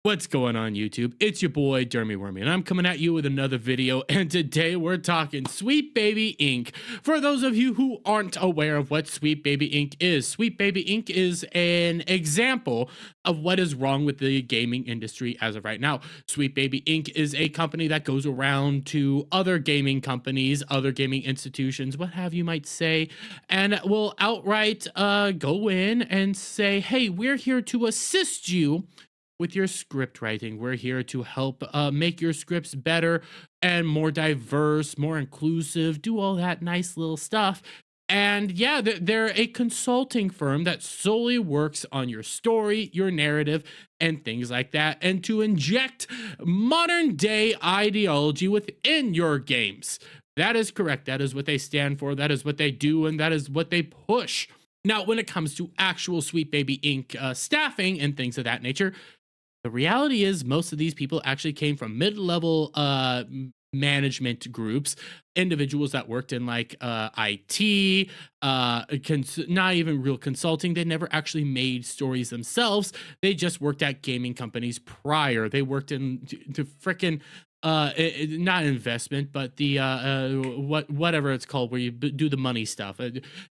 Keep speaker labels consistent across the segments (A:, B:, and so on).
A: What's going on YouTube? It's your boy Dermy Wormy, and I'm coming at you with another video, and today we're talking Sweet Baby Ink. For those of you who aren't aware of what Sweet Baby Ink is, Sweet Baby Ink is an example of what is wrong with the gaming industry as of right now. Sweet Baby Ink is a company that goes around to other gaming companies, other gaming institutions, what have you might say, and will outright go in and say, hey, we're here to assist you with your script writing. We're here to help make your scripts better and more diverse, more inclusive, do all that nice little stuff. And yeah, they're a consulting firm that solely works on your story, your narrative, and things like that, and to inject modern day ideology within your games. That is correct. That is what they stand for. That is what they do, and that is what they push. Now, when it comes to actual Sweet Baby Ink staffing and things of that nature, the reality is most of these people actually came from mid-level management groups, individuals that worked in like IT, not even real consulting. They never actually made stories themselves. They just worked at gaming companies prior. They worked in the frickin' not investment, but the whatever it's called, where you do the money stuff.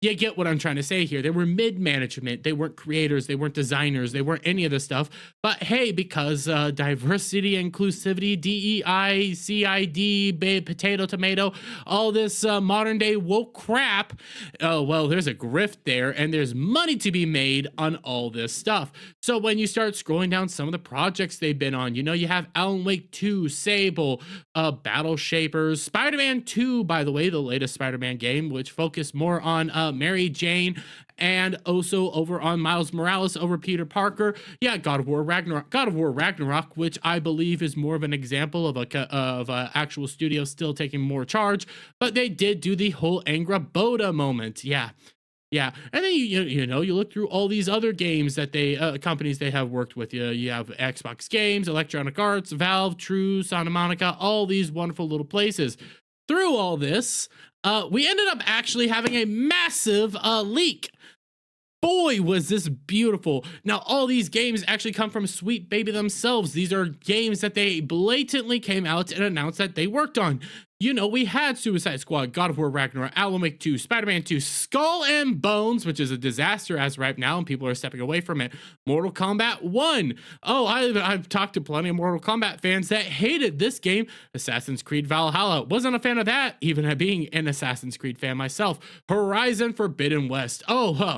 A: You get what I'm trying to say here. They were mid-management. They weren't creators. They weren't designers. They weren't any of this stuff. But hey, because diversity, inclusivity, DEI, CID, potato, tomato, all this modern day woke crap, well, there's a grift there, and there's money to be made on all this stuff. So when you start scrolling down some of the projects they've been on, you know, you have Alan Wake 2, Sable, Battle Shapers, Spider-Man 2, by the way, the latest Spider-Man game, which focused more on Mary Jane, and also over on Miles Morales over Peter Parker. Yeah, God of War Ragnarok, which I believe is more of an example of a actual studio still taking more charge, but they did do the whole Angra Boda moment. Yeah, and then you know, you look through all these other games that they companies they have worked with. You have Xbox Games, Electronic Arts, Valve, True, Santa Monica, all these wonderful little places. Through all this, we ended up actually having a massive leak. Boy, was this beautiful. Now, all these games actually come from Sweet Baby themselves. These are games that they blatantly came out and announced that they worked on. You know, we had Suicide Squad, God of War Ragnarok, Alan Wake 2, Spider-Man 2, Skull and Bones, which is a disaster as right now, and people are stepping away from it. Mortal Kombat 1. Oh, I've talked to plenty of Mortal Kombat fans that hated this game. Assassin's Creed Valhalla. Wasn't a fan of that, even being an Assassin's Creed fan myself. Horizon Forbidden West. Oh,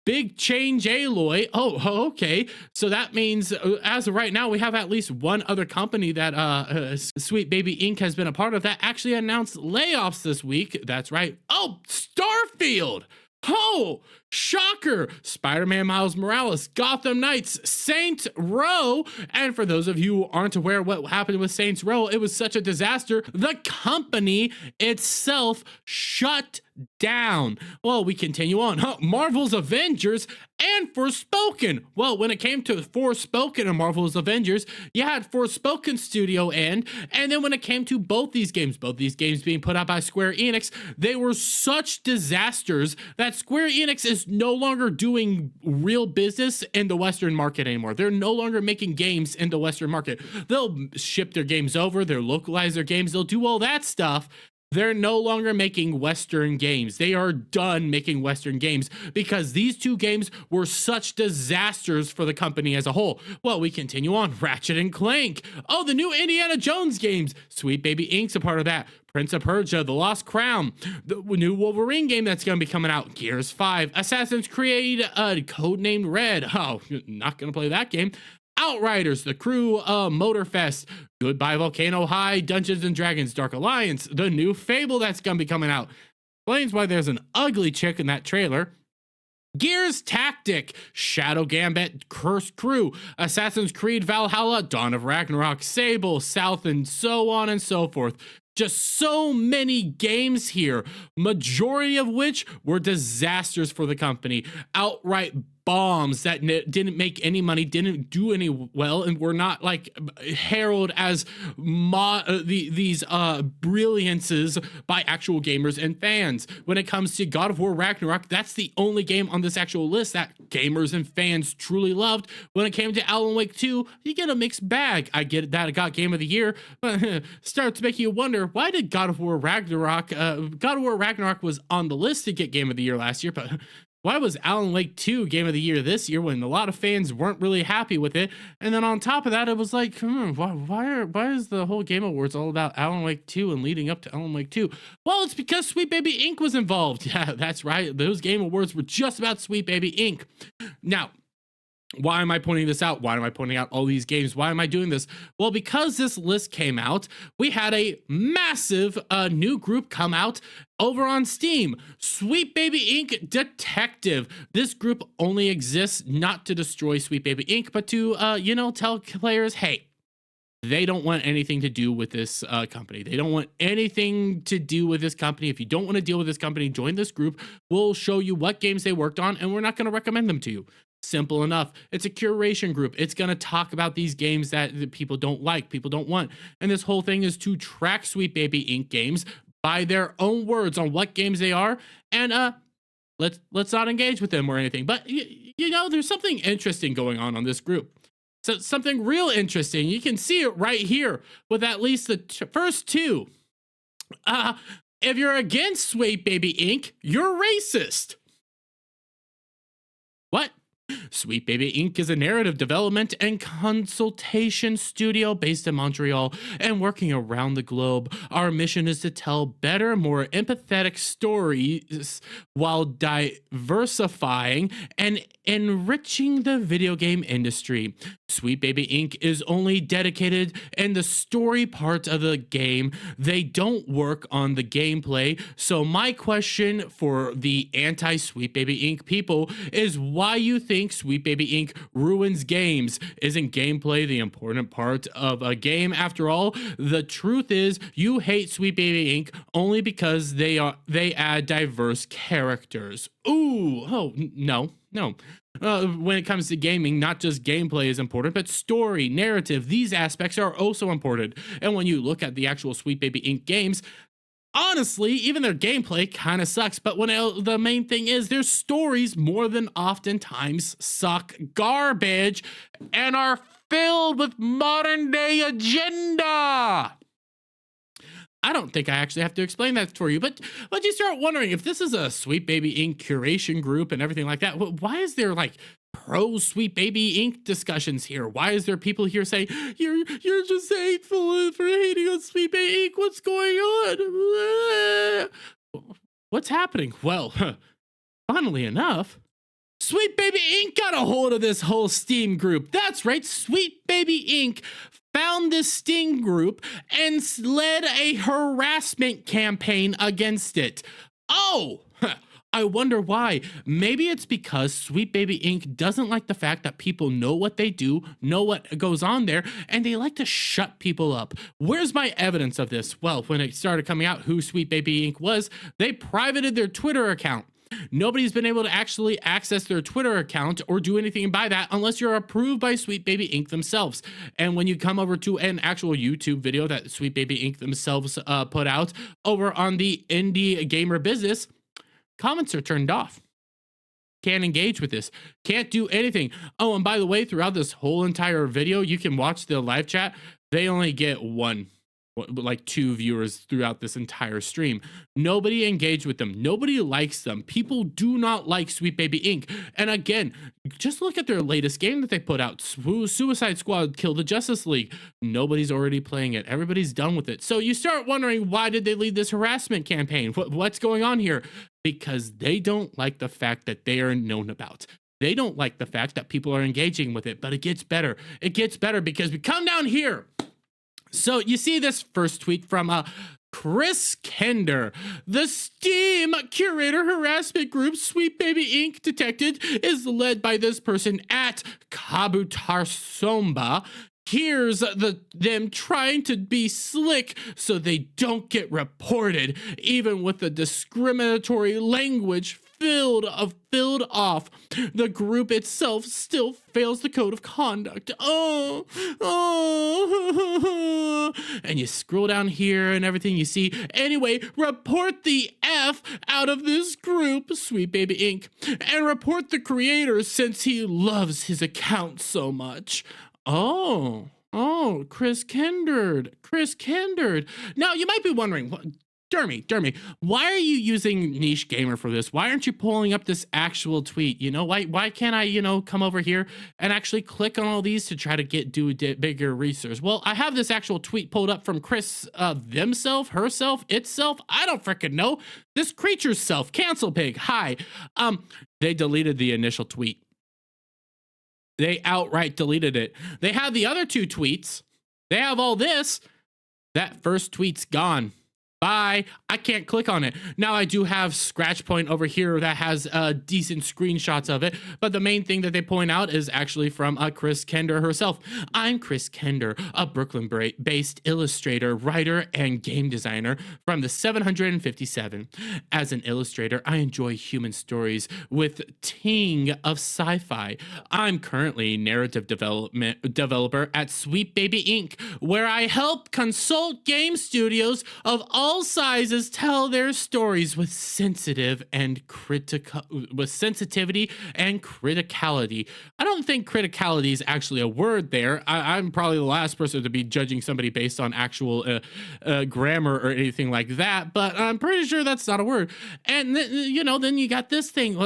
A: Big Change Aloy. Oh, okay. So that means as of right now, we have at least one other company that Sweet Baby Inc. has been a part of that actually announced layoffs this week. That's right. Oh, Starfield. Oh, shocker. Spider-Man Miles Morales, Gotham Knights, Saints Row. And for those of you who aren't aware what happened with Saints Row, it was such a disaster. The company itself shut down. Well, we continue on. Marvel's Avengers and Forspoken. Well, when it came to Forspoken and Marvel's Avengers, you had Forspoken studio end, and then when it came to both these games being put out by Square Enix, they were such disasters that Square Enix is no longer doing real business in the Western market anymore. They're no longer making games in the Western market. They'll ship their games over, they'll localize their games, they'll do all that stuff. They're no longer making Western games. They are done making Western games because these two games were such disasters for the company as a whole. Well, we continue on. Ratchet and Clank. Oh, the new Indiana Jones games. Sweet Baby Ink's a part of that. Prince of Persia, The Lost Crown, the new Wolverine game that's going to be coming out, Gears 5, Assassin's Creed, codenamed Red. Oh, not going to play that game. Outriders, The Crew, Motorfest, Goodbye Volcano High, Dungeons and Dragons, Dark Alliance, the new Fable that's gonna be coming out. Explains why there's an ugly chick in that trailer. Gears Tactic, Shadow Gambit, Cursed Crew, Assassin's Creed Valhalla, Dawn of Ragnarok, Sable, South, and so on and so forth. Just so many games here, majority of which were disasters for the company. Outright bombs that didn't make any money, didn't do any well, and were not like heralded as these brilliances by actual gamers and fans. When it comes to God of War Ragnarok, that's the only game on this actual list that gamers and fans truly loved. When it came to Alan Wake 2, you get a mixed bag. I get that it got Game of the Year, but starts making you wonder, why did God of War Ragnarok was on the list to get Game of the Year last year, but why was Alan Wake 2 Game of the Year this year when a lot of fans weren't really happy with it? And then on top of that, it was like, why is the whole Game Awards all about Alan Wake 2 and leading up to Alan Wake 2? Well, it's because Sweet Baby Inc. was involved. Yeah, that's right. Those Game Awards were just about Sweet Baby Inc. Now, why am I pointing this out? Why am I pointing out all these games? Why am I doing this? Well, because this list came out, we had a massive new group come out over on Steam. Sweet Baby Inc. Detective. This group only exists not to destroy Sweet Baby Inc., but to, tell players, hey, they don't want anything to do with this company. They don't want anything to do with this company. If you don't want to deal with this company, join this group. We'll show you what games they worked on, and we're not going to recommend them to you. Simple enough. It's a curation group. It's going to talk about these games that people don't like, people don't want. And this whole thing is to track Sweet Baby Inc. games by their own words on what games they are. And let's not engage with them or anything. But, there's something interesting going on this group. So something real interesting. You can see it right here with at least the first two. If you're against Sweet Baby Inc., you're racist. What? Sweet Baby Inc. is a narrative development and consultation studio based in Montreal and working around the globe. Our mission is to tell better, more empathetic stories while diversifying and enriching the video game industry. Sweet Baby Inc. is only dedicated in the story part of the game. They don't work on the gameplay. So my question for the anti-Sweet Baby Inc. people is why you think Sweet Baby Inc. ruins games. Isn't gameplay the important part of a game? After all, the truth is you hate Sweet Baby Inc. only because they add diverse characters. No. When it comes to gaming, not just gameplay is important, but story, narrative, these aspects are also important. And when you look at the actual Sweet Baby Inc. games, honestly, even their gameplay kind of sucks, but the main thing is their stories more than oftentimes suck garbage and are filled with modern day agenda. I don't think I actually have to explain that for you, but you start wondering if this is a Sweet Baby Inc. curation group and everything like that. Why is there like pro Sweet Baby Inc. discussions here? Why is there people here saying you're just hateful for hating on Sweet Baby Inc.? What's going on? What's happening? Well, funnily enough, Sweet Baby Inc. got a hold of this whole Steam group. That's right, Sweet Baby Inc. found this Steam group and led a harassment campaign against it. I wonder why. Maybe it's because Sweet Baby Inc. doesn't like the fact that people know what they do, know what goes on there, and they like to shut people up. Where's my evidence of this? Well, when it started coming out who Sweet Baby Inc. was, they privated their Twitter account. Nobody's been able to actually access their Twitter account or do anything by that unless you're approved by Sweet Baby Inc. themselves. And when you come over to an actual YouTube video that Sweet Baby Inc. themselves put out over on the Indie Gamer Business, comments are turned off. Can't engage with this. Can't do anything. Oh, and by the way, throughout this whole entire video, you can watch the live chat. They only get two viewers throughout this entire stream. Nobody engaged with them. Nobody likes them. People do not like Sweet Baby Inc. And again, just look at their latest game that they put out, Suicide Squad Kill the Justice League. Nobody's already playing it. Everybody's done with it. So you start wondering, why did they lead this harassment campaign? What's going on here? Because they don't like the fact that they are known about. They don't like the fact that people are engaging with it, but it gets better. It gets better because we come down here. So you see this first tweet from Chris Kender. The Steam curator harassment group Sweet Baby Inc. detected is led by this person at Kabutarsomba. Here's them trying to be slick so they don't get reported, even with the discriminatory language filled off. The group itself still fails the code of conduct. And you scroll down here and everything you see. Anyway, report the F out of this group, Sweet Baby Inc., and report the creator since he loves his account so much. Oh, Chris Kender. Now, you might be wondering, Dermy, why are you using Niche Gamer for this? Why aren't you pulling up this actual tweet? Why can't I, come over here and actually click on all these to try to do bigger research? Well, I have this actual tweet pulled up from Chris, themself, herself, itself. I don't freaking know. This creature's self, Cancel Pig. Hi. They deleted the initial tweet. They outright deleted it. They have the other two tweets. They have all this. That first tweet's gone. Bye. I can't click on it. Now I do have Scratch Point over here that has decent screenshots of it, but the main thing that they point out is actually from Chris Kender herself. I'm Chris Kender, a Brooklyn-based illustrator, writer, and game designer from the 757. As an illustrator, I enjoy human stories with ting of sci-fi. I'm currently narrative developer at Sweet Baby Inc., where I help consult game studios of all sizes tell their stories with sensitivity and criticality. I don't think criticality is actually a word there. I'm probably the last person to be judging somebody based on actual grammar or anything like that, but I'm pretty sure that's not a word. And then you got this thing,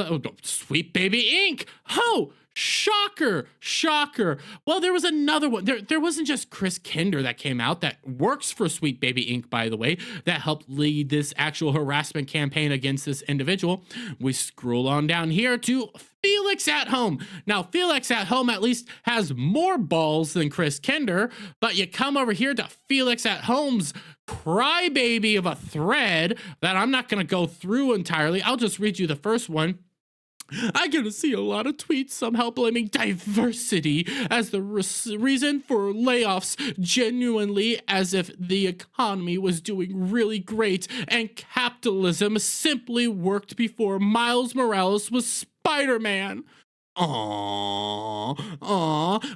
A: Sweet Baby Inc. Oh, shocker. Well, there was another one. There wasn't just Chris Kender that came out, that works for Sweet Baby Inc., by the way, that helped lead this actual harassment campaign against this individual. We scroll on down here to Felix At Home. Now, Felix At Home at least has more balls than Chris Kender, but you come over here to Felix At Home's crybaby of a thread that I'm not going to go through entirely. I'll just read you the first one. I get to see a lot of tweets somehow blaming diversity as the reason for layoffs, genuinely as if the economy was doing really great and capitalism simply worked before Miles Morales was Spider-Man. Aww.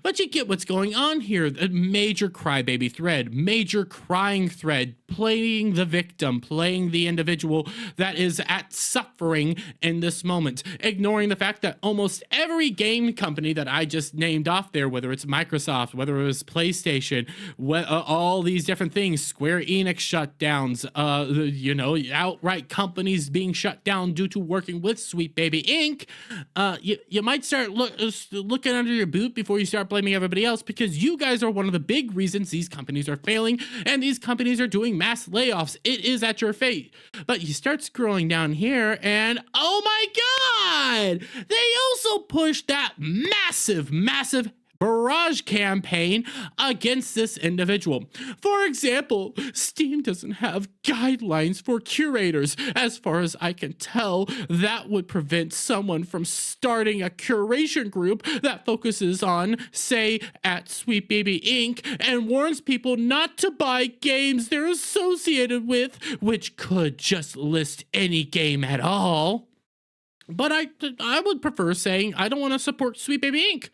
A: But you get what's going on here. A major crybaby thread, major crying thread, playing the victim, playing the individual that is at suffering in this moment, ignoring the fact that almost every game company that I just named off there, whether it's Microsoft, whether it was PlayStation, all these different things, Square Enix shutdowns, outright companies being shut down due to working with Sweet Baby Inc., you might start looking under your boot before you start blaming everybody else, because you guys are one of the big reasons these companies are failing and these companies are doing mass layoffs. It is at your fate. But you start scrolling down here and oh my God, they also pushed that massive barrage campaign against this individual. For example, Steam doesn't have guidelines for curators. As far as I can tell, that would prevent someone from starting a curation group that focuses on, say, at Sweet Baby Inc. and warns people not to buy games they're associated with, which could just list any game at all. But I would prefer saying I don't want to support Sweet Baby Inc.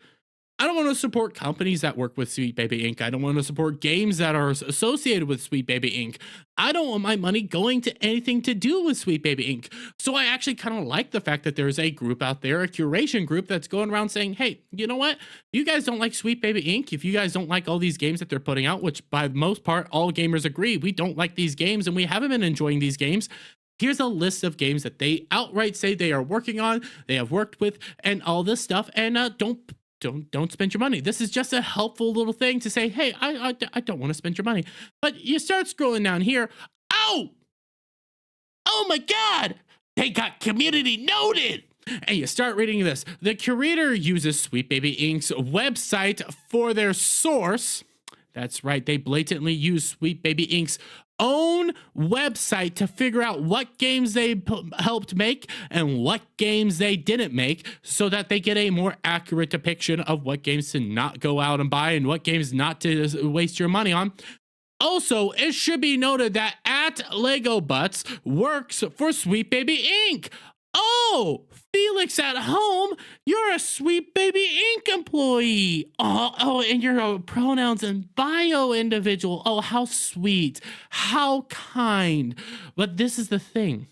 A: I don't want to support companies that work with Sweet Baby Inc. I don't want to support games that are associated with Sweet Baby Inc. I don't want my money going to anything to do with Sweet Baby Inc. So I actually kind of like the fact that there's a group out there, a curation group that's going around saying, hey, you know what? You guys don't like Sweet Baby Inc. If you guys don't like all these games that they're putting out, which by the most part, all gamers agree, we don't like these games and we haven't been enjoying these games. Here's a list of games that they outright say they are working on, they have worked with, and all this stuff. And don't spend your money. This is just a helpful little thing to say, hey, I don't want to spend your money. But you start scrolling down here. Oh my God, they got community noted. And you start reading this. The curator uses Sweet Baby Inc.'s website for their source. That's right, they blatantly use Sweet Baby Inc.'s own website to figure out what games they helped make and what games they didn't make, so that they get a more accurate depiction of what games to not go out and buy and what games not to waste your money on. Also, it should be noted that at Lego Butts works for Sweet Baby Inc. Oh, Felix at Home, you're a Sweet Baby Inc. employee. Oh, and you're a pronouns and bio individual. Oh, how sweet, how kind. But this is the thing.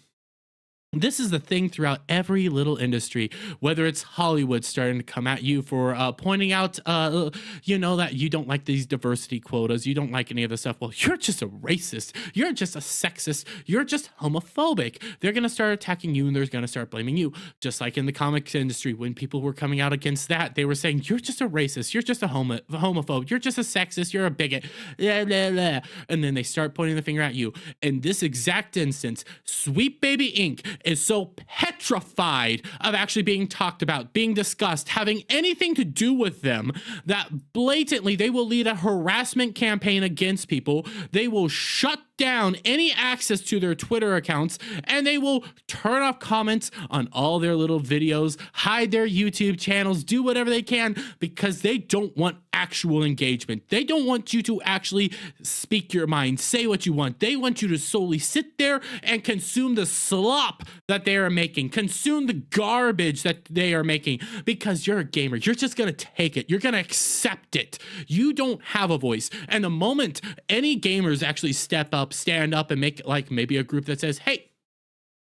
A: This is the thing throughout every little industry, whether it's Hollywood starting to come at you for pointing out, that you don't like these diversity quotas, you don't like any of this stuff. Well, you're just a racist, you're just a sexist, you're just homophobic. They're going to start attacking you and they're going to start blaming you. Just like in the comics industry, when people were coming out against that, they were saying, you're just a racist, you're just a homophobe, you're just a sexist, you're a bigot, blah, blah, blah. And then they start pointing the finger at you. In this exact instance, Sweet Baby Inc. is so petrified of actually being talked about, being discussed, having anything to do with them, that blatantly they will lead a harassment campaign against people. They will shut down any access to their Twitter accounts, and they will turn off comments on all their little videos, hide their YouTube channels, do whatever they can, because they don't want actual engagement. They don't want you to actually speak your mind, say what you want. They want you to solely sit there and consume the slop that they are making, consume the garbage that they are making, because you're a gamer. You're just gonna take it. You're gonna accept it. You don't have a voice. And the moment any gamers actually step up, stand up, and make like maybe a group that says, hey,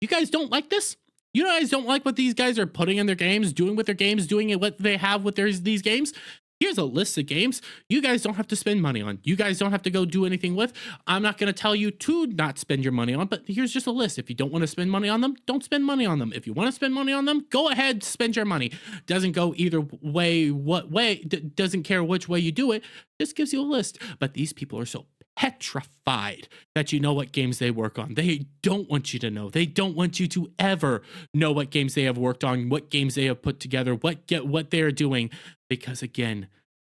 A: you guys don't like this? You guys don't like what these guys are putting in their games, doing with their games, doing it what they have with these games? Here's a list of games you guys don't have to spend money on. You guys don't have to go do anything with. I'm not going to tell you to not spend your money on, but here's just a list. If you don't want to spend money on them, don't spend money on them. If you want to spend money on them, go ahead, spend your money. Doesn't go either way, what way, doesn't care which way you do it. Just gives you a list. But these people are so petrified that you know what games they work on. They don't want you to know. They don't want you to ever know what games they have worked on, what games they have put together, what they are doing, because again,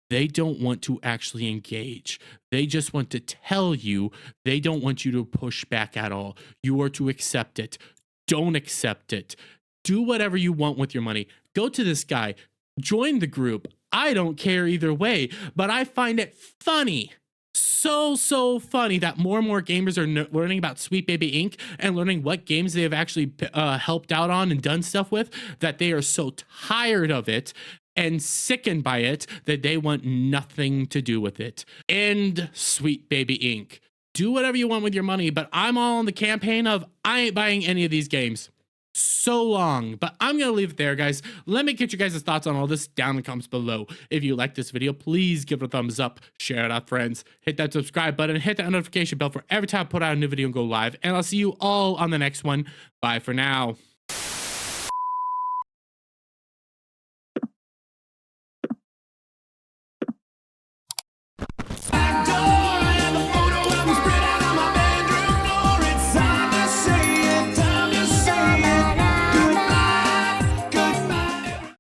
A: they don't want to actually engage. They just want to tell you. They don't want you to push back at all. You are to accept it. Don't accept it. Do whatever you want with your money. Go to this guy, join the group. I don't care either way, but I find it funny, so funny that more and more gamers are learning about Sweet Baby Inc. and learning what games they have actually helped out on and done stuff with, that they are so tired of it and sickened by it that they want nothing to do with it. End Sweet Baby Inc. Do whatever you want with your money, but I'm all on the campaign of I ain't buying any of these games. So long, but I'm gonna leave it there, guys. Let me get you guys' thoughts on all this down in the comments below. If you like this video, please give it a thumbs up, share it out, friends, hit that subscribe button, hit that notification bell for every time I put out a new video and go live, and I'll see you all on the next one. Bye for now.